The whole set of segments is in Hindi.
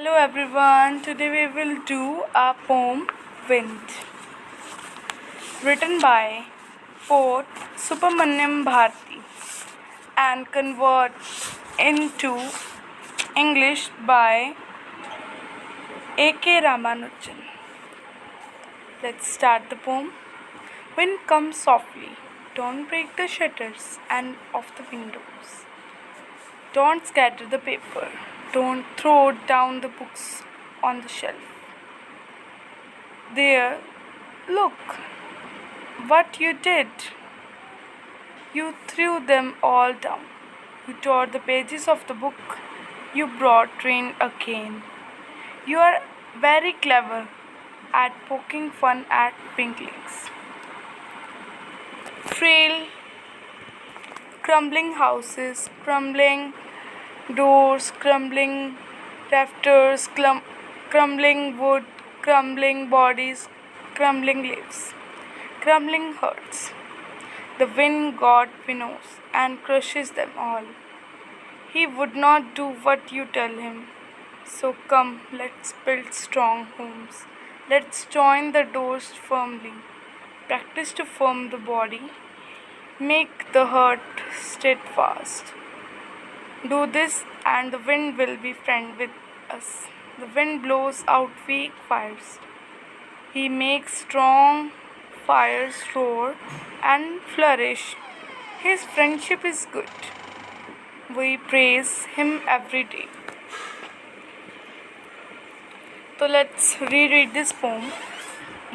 Hello everyone, today we will do a poem Wind, written by poet Subramanyam Bharati and converted into English by A.K. Ramanujan. Let's start the poem. Wind comes softly, don't break the shutters and of the windows. Don't scatter the paper. Don't throw down the books on the shelf. There, look what you did. You threw them all down. You tore the pages of the book. You brought rain again. You are very clever at poking fun at winklings. Frail, crumbling houses, crumbling doors, crumbling rafters, crumbling wood, crumbling bodies, crumbling leaves, crumbling hearts. The wind God winnows and crushes them all. He would not do what you tell him. So come, let's build strong homes. Let's join the doors firmly. Practice to firm the body. Make the heart steadfast. Do this and the wind will be friend with us. The wind blows out weak fires. He makes strong fires roar and flourish. His friendship is good. We praise him every day. तो लेट्स रीड दिस पोम.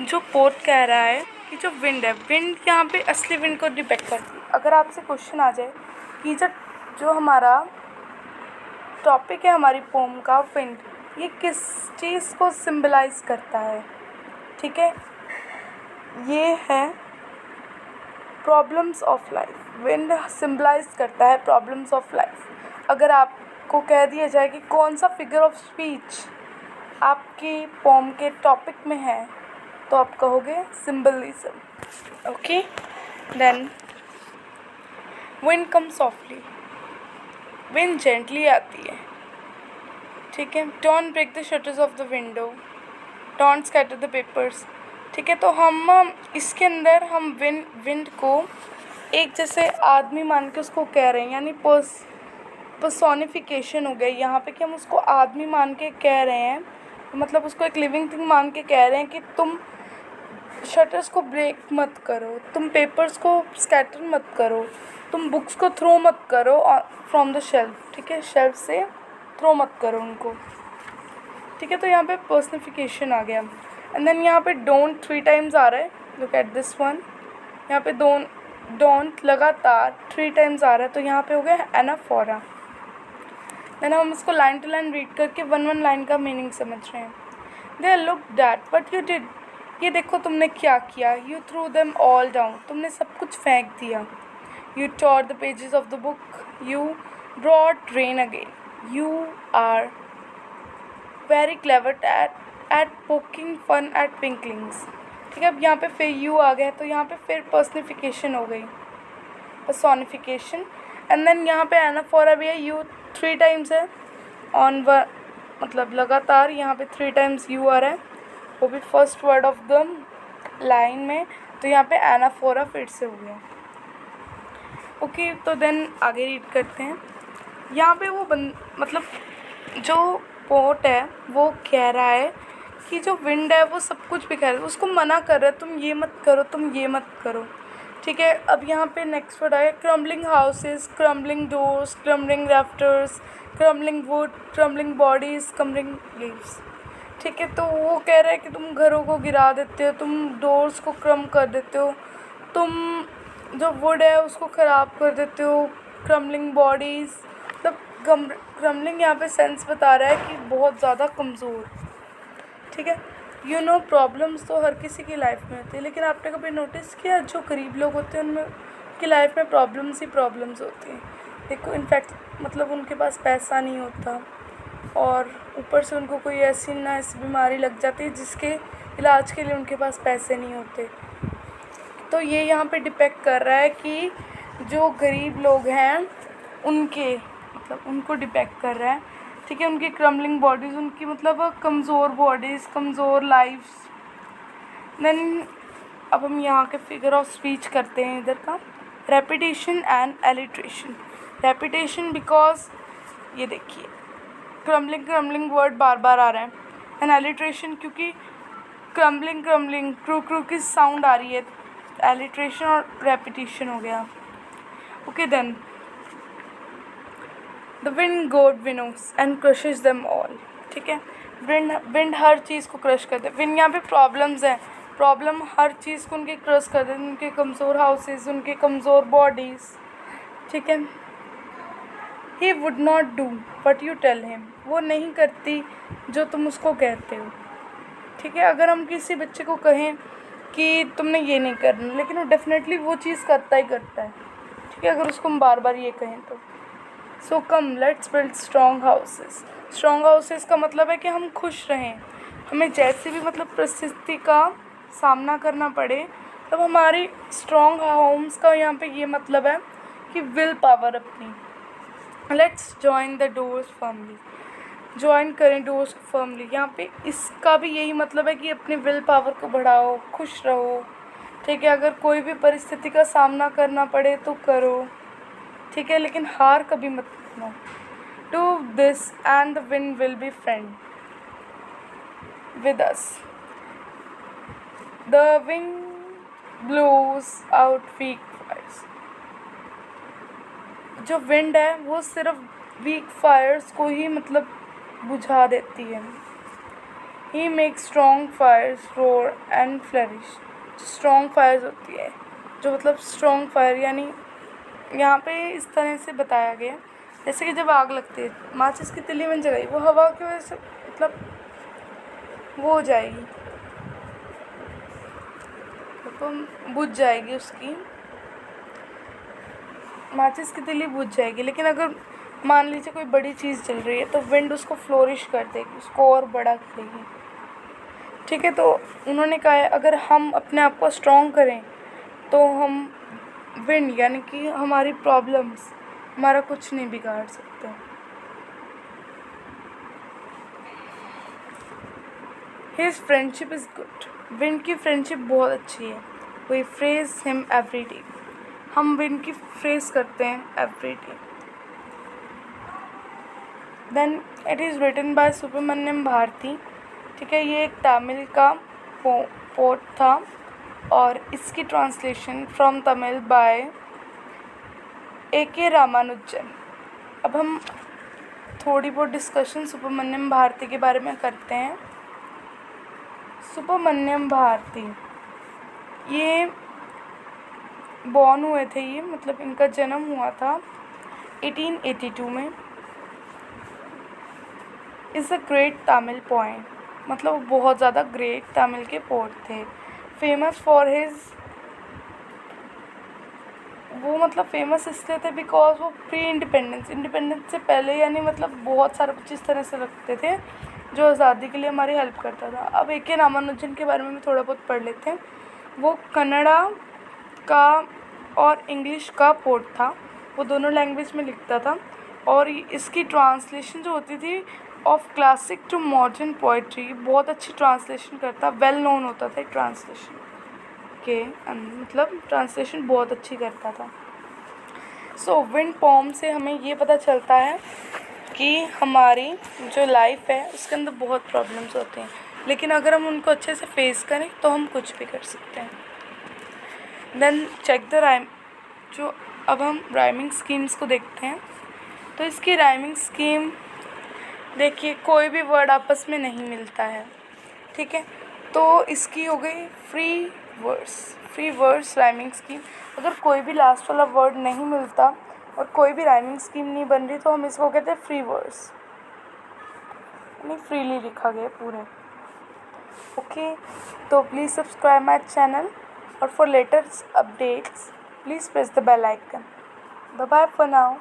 जो पोट कह रहा है कि जो विंड है, विंड यहाँ पे असली विंड को डिपेक्ट करती है. अगर आपसे क्वेश्चन आ जाए कि जो हमारा टॉपिक है हमारी पोम का विंड, ये किस चीज़ को सिंबलाइज करता है, ठीक है, ये है problems of life. Wind symbolize करता है प्रॉब्लम्स ऑफ लाइफ. अगर आपको कह दिया जाए कि कौन सा फिगर ऑफ स्पीच आपकी पोम के टॉपिक में है, तो आप कहोगे symbolism. Okay, then wind come softly. Wind gently आती है, ठीक है. Don't break the shutters of the window, don't scatter the papers, ठीक है. तो हम इसके अंदर हम विंड को एक जैसे आदमी मान के उसको कह रहे हैं, यानी पर्सोनिफिकेशन हो गई यहाँ पे कि हम उसको आदमी मान के कह रहे हैं. मतलब उसको एक लिविंग थिंग मान के कह रहे हैं कि तुम शटर्स को ब्रेक मत करो, तुम पेपर्स को स्कैटर मत करो, तुम बुक्स को थ्रो मत करो फ्रॉम द शेल्फ, ठीक है, शेल्फ से थ्रो मत करो उनको, ठीक है. तो यहाँ पे पर्सनिफिकेशन आ गया. एंड देन यहाँ पे डोंट 3 टाइम्स आ रहा है. Look at this one. यहाँ पे डोंट लगातार 3 टाइम्स आ रहा है, तो यहाँ पे हो गया एनाफोरा. देन हम इसको लाइन टू लाइन रीड करके वन लाइन का मीनिंग समझ रहे हैं. They look that what you did. ये देखो तुमने क्या किया. You threw them all down. तुमने सब कुछ फेंक दिया. You tore the pages of the book. You brought rain again. You are very clever at poking fun at winklings, ठीक है. अब यहाँ पे फिर यू आ गया, तो यहाँ पे फिर पर्सनिफिकेशन हो गई, पर्सोनिफिकेशन. एंड देन यहाँ पे एनाफोरा भी है. यू 3 टाइम्स है ऑन मतलब लगातार यहाँ पे 3 टाइम्स यू आ रहा है, वो भी first word of the line में. तो यहाँ पे एनाफोरा फिर से हो गया. ओके, तो देन आगे रीड करते हैं. यहाँ पे वो मतलब जो पोट है वो कह रहा है कि जो विंड है वो सब कुछ भी कह रहा है, उसको मना कर रहा है, तुम ये मत करो, तुम ये मत करो, ठीक है. अब यहाँ पे नेक्स्ट वर्ड आया crumbling houses, crumbling doors, crumbling rafters, crumbling would, crumbling bodies, crumbling leaves, ठीक है. तो वो कह रहा है कि तुम घरों को गिरा देते हो, तुम डोर्स को क्रम कर देते हो, तुम जो वुड है उसको ख़राब कर देते हो, क्रम्बलिंग बॉडीज़. मतलब क्रम्बलिंग यहाँ पे सेंस बता रहा है कि बहुत ज़्यादा कमज़ोर, ठीक है. यू नो प्रॉब्लम्स तो हर किसी की लाइफ में होती है, लेकिन आपने कभी नोटिस किया जो गरीब लोग होते हैं उनमें उनकी लाइफ में प्रॉब्लम्स ही प्रॉब्लम्स होती हैं. देखो इनफैक्ट मतलब उनके पास पैसा नहीं होता और ऊपर से उनको कोई ऐसी बीमारी लग जाती है जिसके इलाज के लिए उनके पास पैसे नहीं होते. तो ये यहाँ पे डिपेक्ट कर रहा है कि जो गरीब लोग हैं उनके मतलब उनको डिपेक्ट कर रहा है. ठीक है, उनकी क्रम्बलिंग बॉडीज़, उनकी मतलब कमज़ोर बॉडीज़, कमज़ोर लाइफ्स। देन अब हम यहाँ के फिगर ऑफ स्पीच करते हैं इधर का, repetition and alliteration. Repetition because ये देखिए क्रम्बलिंग क्रम्बलिंग वर्ड बार बार आ रहा है, एंड एलिट्रेशन क्योंकि क्रम्बलिंग क्रम्बलिंग क्रू क्रू की साउंड आ रही है, एलिट्रेशन और रेपिटेशन हो गया। Okay then the wind god winnows and crushes them all. ठीक है, विंड हर चीज़ को क्रश करते हैं। विंड यहाँ पे प्रॉब्लम्स है, प्रॉब्लम हर चीज़ को उनके क्रश करते हैं, उनके कमज़ोर हाउसेस, उनके कमज़ोर बॉडीज़। ठीक है, he would not do what you tell him, वो नहीं करती जो तुम उसको कहते हो। ठीक है, अगर हम किसी बच्चे को कहें कि तुमने ये नहीं करना, लेकिन वो डेफिनेटली वो चीज़ करता ही करता है। ठीक है, अगर उसको हम बार बार ये कहें तो। So come let's build strong houses. Strong houses का मतलब है कि हम खुश रहें, हमें जैसे भी मतलब परिस्थिति का सामना करना पड़े, तब हमारी स्ट्रॉन्ग होम्स का यहाँ पे ये मतलब है कि विल पावर अपनी। Let's join the doors firmly, join करें डोर्स को फर्मली। यहाँ पे इसका भी यही मतलब है कि अपनी विल पावर को बढ़ाओ, खुश रहो। ठीक है, अगर कोई भी परिस्थिति का सामना करना पड़े तो करो। ठीक है, लेकिन हार कभी मत मानो। Do this and the wind will be friend with us. The wind blows out weak fires. जो विंड है वो सिर्फ वीक फायर्स को ही मतलब बुझा देती है। He make strong fires roar and flourish. जो स्ट्रॉन्ग फायर्स होती है, जो मतलब स्ट्रॉन्ग फायर यानी यहाँ पे इस तरह से बताया गया, जैसे कि जब आग लगती है, माचिस की तिल्ली में जलाई, वो हवा की वजह से मतलब वो हो जाएगी, तो बुझ जाएगी, उसकी माचिस की तिल्ली बुझ जाएगी। लेकिन अगर मान लीजिए कोई बड़ी चीज़ चल रही है तो विंड उसको फ्लोरिश कर देगी, उसको और बड़ा करेगी। ठीक है, तो उन्होंने कहा है अगर हम अपने आप को स्ट्रॉन्ग करें तो हम विंड यानी कि हमारी प्रॉब्लम्स हमारा कुछ नहीं बिगाड़ सकते। His friendship is good. Wind की फ्रेंडशिप बहुत अच्छी है। We praise him every day. हम विंड की फ्रेज करते हैं every day. Then it is written by Subramaniam Bharati. ठीक है, ये एक तमिल का पोट था और इसकी translation from Tamil by A.K. Ramanujan. अब हम थोड़ी बहुत डिस्कशन सुब्रमण्यम भारती के बारे में करते हैं। सुब्रमण्यम भारती ये बॉर्न हुए थे, ये मतलब इनका जन्म हुआ था 1882 में। Is a great Tamil poet, मतलब वो बहुत ज़्यादा ग्रेट तमिल के पोएट थे। फेमस फॉर हिज, वो मतलब फेमस इसलिए थे बिकॉज वो प्री इंडिपेंडेंस से पहले यानी मतलब बहुत सारे कुछ इस तरह से रखते थे जो आज़ादी के लिए हमारी हेल्प करता था। अब A.K. रामानुजन के बारे में भी थोड़ा बहुत पढ़ लेते हैं। वो कन्नड़ा का और इंग्लिश का पोट था, वो दोनों लैंग्वेज में लिखता था और इसकी ट्रांसलेशन जो होती थी of classic to modern poetry, बहुत अच्छी ट्रांसलेशन करता, वेल नोन होता था ट्रांसलेशन के मतलब ट्रांसलेशन बहुत अच्छी करता था। सो विंड पोम से हमें ये पता चलता है कि हमारी जो लाइफ है उसके अंदर बहुत प्रॉब्लम्स होते हैं, लेकिन अगर हम उनको अच्छे से फेस करें तो हम कुछ भी कर सकते हैं। Then check the rhyme. जो अब हम राइमिंग स्कीम्स को देखते हैं, तो इसकी राइमिंग स्कीम देखिए, कोई भी वर्ड आपस में नहीं मिलता है। ठीक है, तो इसकी हो गई फ्री वर्ड्स राइमिंग स्कीम। अगर कोई भी लास्ट वाला वर्ड नहीं मिलता और कोई भी राइमिंग स्कीम नहीं बन रही तो हम इसको कहते हैं फ्री वर्ड्स, यानी फ्रीली लिखा गया पूरे। ओके, तो प्लीज़ सब्सक्राइब माय चैनल और for latest updates please press the bell icon. Bye bye for now.